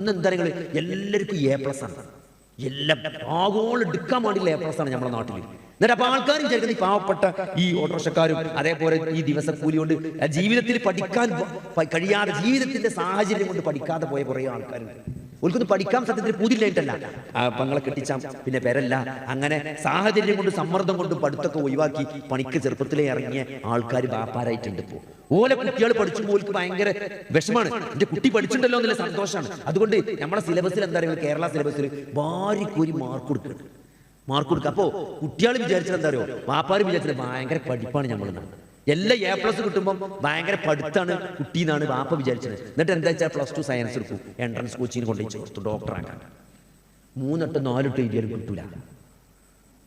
എന്താ എല്ലാവർക്കും A+ ആണ്. എല്ലാം ആഗോളം എടുക്കാൻ വേണ്ടിയുള്ള A+ ആണ് നമ്മുടെ നാട്ടിൽ. എന്നിട്ട് അപ്പോൾ ആൾക്കാരും വിചാരിക്കുന്നത് ഈ പാവപ്പെട്ട ഈ ഓട്ടോറിക്ഷക്കാരും അതേപോലെ ഈ ദിവസക്കൂലി കൊണ്ട് ജീവിതത്തിൽ പഠിക്കാൻ കഴിയാതെ ജീവിതത്തിന്റെ സാഹചര്യം കൊണ്ട് പഠിക്കാതെ പോയ കുറേ ആൾക്കാരുണ്ട്. ഒരിക്കലും പഠിക്കാൻ സത്യത്തിൽ പൂതില്ലായിട്ടല്ല, പങ്ങളെ കെട്ടിച്ചാം പിന്നെ പേരല്ല, അങ്ങനെ സാഹചര്യം കൊണ്ട് സമ്മർദ്ദം കൊണ്ട് പഠിത്തമൊക്കെ ഒഴിവാക്കി പണിക്ക് ചെറുപ്പത്തിലേ ഇറങ്ങിയ ആൾക്കാർ വ്യാപാരമായിട്ടുണ്ട്. ഇപ്പോൾ ഓലെ കുട്ടികൾ പഠിച്ചുമ്പോൾ ഓൾക്ക് ഭയങ്കര വിഷമാണ്. എൻ്റെ കുട്ടി പഠിച്ചിട്ടുണ്ടല്ലോ എന്നുള്ള സന്തോഷമാണ്. അതുകൊണ്ട് നമ്മുടെ സിലബസിൽ എന്താ പറയുക, കേരള സിലബസിൽ വാരിക്കോരി മാർക്ക് കൊടുക്കുക. അപ്പോൾ കുട്ടികൾ വിചാരിച്ചത് എന്താ പറയുക, വാപ്പാർ വിചാരിച്ചത് ഭയങ്കര പഠിപ്പാണ് നമ്മളെന്നാണ്. എല്ലാ A+ കിട്ടുമ്പോൾ ഭയങ്കര പഠിത്താണ് കുട്ടീന്നാണ് വാപ്പ വിചാരിച്ചത്. എന്നിട്ട് എന്താ വെച്ചാൽ +2 സയൻസ് എടുക്കും, എൻട്രൻസ് കോച്ചിങ് കൊണ്ടുപോയി ചേർത്തു ഡോക്ടറാക്കാൻ. 3 8 എഴുതിയാലും കിട്ടൂല.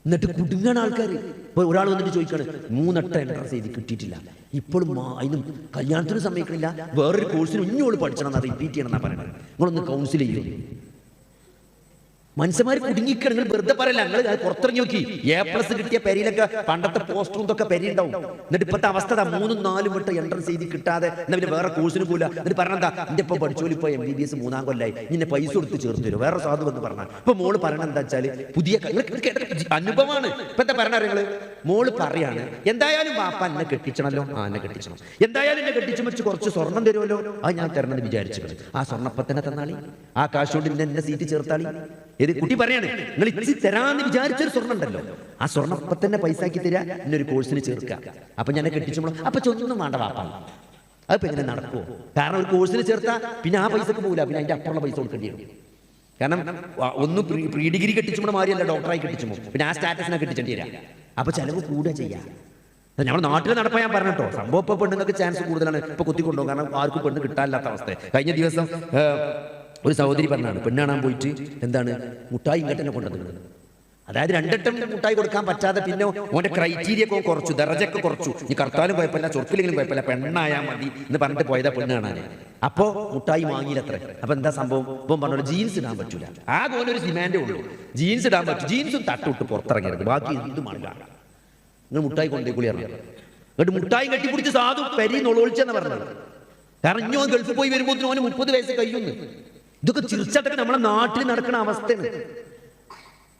എന്നിട്ട് കുടുങ്ങാണ് ആൾക്കാർ. ഇപ്പോൾ ഒരാൾ വന്നിട്ട് ചോദിക്കാണ് 3 8 എൻട്രൻസ് എഴുതി കിട്ടിയിട്ടില്ല, ഇപ്പോഴും അതിനും കല്യാണത്തിന് സമ്മതിക്കണില്ല, വേറൊരു കോഴ്സിന് ഇഞ്ഞോട് പഠിച്ചണം, റിപ്പീറ്റ് ചെയ്യണം എന്നാണ് പറയുന്നത്. നിങ്ങളൊന്ന് കൗൺസിൽ ചെയ്യും. മനുഷ്യന്മാർ കുടുങ്ങിക്കണം. നിങ്ങൾ വെറുതെ പറയല്ല, നിങ്ങൾ പുറത്തിറങ്ങി നോക്കി A+ കിട്ടിയ പെരിയിലൊക്കെ പണ്ടത്തെ പോസ്റ്ററും ഇതൊക്കെ പെരിയുണ്ടാവും. എന്നിട്ട് ഇപ്പോഴത്തെ അവസ്ഥ 3 4 വട്ടം എൻട്രൻസ് എഴുതി കിട്ടാതെ എന്നാ പിന്നെ വേറെ കോഴ്സിന് പോകില്ല. എന്നിട്ട് പറഞ്ഞെന്താ, എൻ്റെ ഇപ്പോൾ പഠിച്ചോലും ഇപ്പോൾ MBBS 3-ാം കൊല്ലായി, നിന്നെ പൈസ കൊടുത്ത് ചേർത്ത് തരും വേറെ സാധു എന്ന് പറഞ്ഞാൽ. ഇപ്പൊ മോള് പറയണ എന്താ വെച്ചാൽ പുതിയ അനുഭവമാണ് ഇപ്പത്തെ പറഞ്ഞ നിങ്ങള്. മോള് പറയാണ് എന്തായാലും വാപ്പ എന്നെ കെട്ടിച്ചണല്ലോ, എന്നെ കെട്ടിച്ചണം, എന്തായാലും എന്നെ കെട്ടിച്ചു വെച്ച് കുറച്ച് സ്വർണം തരുമല്ലോ, അത് ഞാൻ തരണമെന്ന് വിചാരിച്ചിട്ടുണ്ട്. ആ സ്വർണ്ണപ്പത്തന്നെ തന്നാളി, ആ കാശ് കൊണ്ട് എന്നെ സീറ്റ് ചേർത്താളി. ഇത് കുട്ടി പറയാണ്, നിങ്ങൾ ഇച്ചി തരാന്ന് വിചാരിച്ചൊരു സ്വർണ്ണം ഉണ്ടല്ലോ, ആ സ്വർണ്ണം ഇപ്പൊ തന്നെ പൈസ തരാ, ഇന്നൊരു കോഴ്സിന് ചേർക്കുക. അപ്പൊ ഞാൻ കെട്ടിച്ചോളൂ. അപ്പൊ ചൊന്നും വേണ്ട വാപ്പ, അതിപ്പോ എങ്ങനെ നടക്കുമോ? കാരണം ഒരു കോഴ്സിന് ചേർത്താ പിന്നെ ആ പൈസക്ക് പോകില്ല, പിന്നെ അതിന്റെ അപ്പുറമുള്ള പൈസ കൊടുക്കേണ്ടി വരും. കാരണം ഒന്ന് പ്രീ ഡിഗ്രി കെട്ടിച്ചുമ്പോൾ മാറിയല്ല ഡോക്ടറായി കെട്ടിച്ചുമ്പോൾ പിന്നെ ആ സ്റ്റാറ്റസിനെ കെട്ടിച്ചേണ്ടി വരാം. അപ്പൊ ചെലവ് കൂടുക ചെയ്യാം. നമ്മുടെ നാട്ടിൽ നടപ്പാൻ ഞാൻ പറഞ്ഞിട്ടോ, സംഭവം ഇപ്പൊ പെണ്ണുങ്ങൾക്ക് ചാൻസ് കൂടുതലാണ് ഇപ്പൊ കുത്തിക്കൊണ്ടോ, കാരണം ആർക്കും പെണ്ണ് കിട്ടാനില്ലാത്ത അവസ്ഥ. കഴിഞ്ഞ ദിവസം ഒരു സഹോദരി പറഞ്ഞാണ്, പെണ്ണ് കാണാൻ പോയിട്ട് എന്താണ് മുട്ടായി ഇങ്ങോട്ട് തന്നെ കൊണ്ടുവന്നത്. അതായത് 2 വട്ടം മുട്ടായി കൊടുക്കാൻ പറ്റാതെ പിന്നെ ഓന്റെ ക്രൈറ്റീരിയ ഒക്കെ കുറച്ചു, ദർജയൊക്കെ കുറച്ചു. ഈ കർത്താലും കുഴപ്പമില്ല, ചൊർക്കിലെങ്കിലും കുഴപ്പമില്ല, പെണ്ണായാൽ മതി എന്ന് പറഞ്ഞിട്ട് പോയതാ പെണ്ണ് കാണാൻ. അപ്പോ മുട്ടായി വാങ്ങിയില്ലത്ര. അപ്പൊ എന്താ സംഭവം, ഇപ്പം പറഞ്ഞോളൂ ജീൻസ് ഇടാൻ പറ്റൂല, ആകെ ഒരു ഡിമാൻഡേ ഉള്ളൂ, ജീൻസ് ഇടാൻ പറ്റും, ജീൻസും തട്ടിട്ട് പുറത്തിറങ്ങരുത്, ബാക്കി എന്തും ആളില്ല. നിങ്ങൾ മുട്ടായി കൊണ്ടേക്കുള്ളി അറിയാം. എന്നിട്ട് മുട്ടായി കെട്ടിപ്പിടിച്ച് സാധു പരി നൊളൊളിച്ചെന്ന് പറഞ്ഞത്. കാരണം ഇഞ്ഞോ ഗൾഫിൽ പോയി വരുമ്പോൾ ഓന് 30 വയസ്സ് കഴിയുന്നു. ഇതൊക്കെ ചിരിച്ചതൊക്കെ നമ്മുടെ നാട്ടിൽ നടക്കുന്ന അവസ്ഥയാണ്.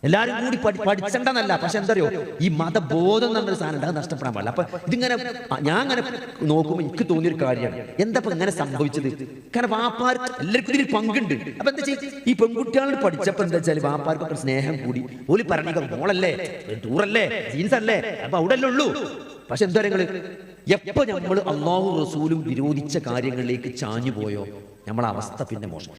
എല്ലാവരും കൂടി പഠിച്ചണ്ടെന്നല്ല, പക്ഷെ എന്താ അറിയോ, ഈ മതബോധം എന്നൊരു സാധനം അത് നഷ്ടപ്പെടാൻ പാടില്ല. അപ്പൊ ഇതിങ്ങനെ ഞാൻ അങ്ങനെ നോക്കുമ്പോൾ എനിക്ക് തോന്നിയൊരു കാര്യമാണ്, എന്താ ഇങ്ങനെ സംഭവിച്ചത്. കാരണം വാപ്പാർക്ക് എല്ലാവർക്കും ഇതിൽ പങ്കുണ്ട്. അപ്പൊ എന്താ ചെയ്യും, ഈ പെൺകുട്ടികളോട് പഠിച്ചപ്പോ എന്താ വെച്ചാൽ വാപ്പാർക്കൊക്കെ സ്നേഹം കൂടി. ഓല് പറഞ്ഞ മോളല്ലേ, ടൂറല്ലേ, ജീൻസ് അല്ലേ, അപ്പൊ അവിടെ അല്ലേ ഉള്ളൂ. പക്ഷെ എന്താ നിങ്ങള് എപ്പോ നമ്മൾ അള്ളാഹു റസൂലും വിരോധിച്ച കാര്യങ്ങളിലേക്ക് ചാഞ്ഞു പോയോ, നമ്മളെ അവസ്ഥ പിന്നെ മോശം.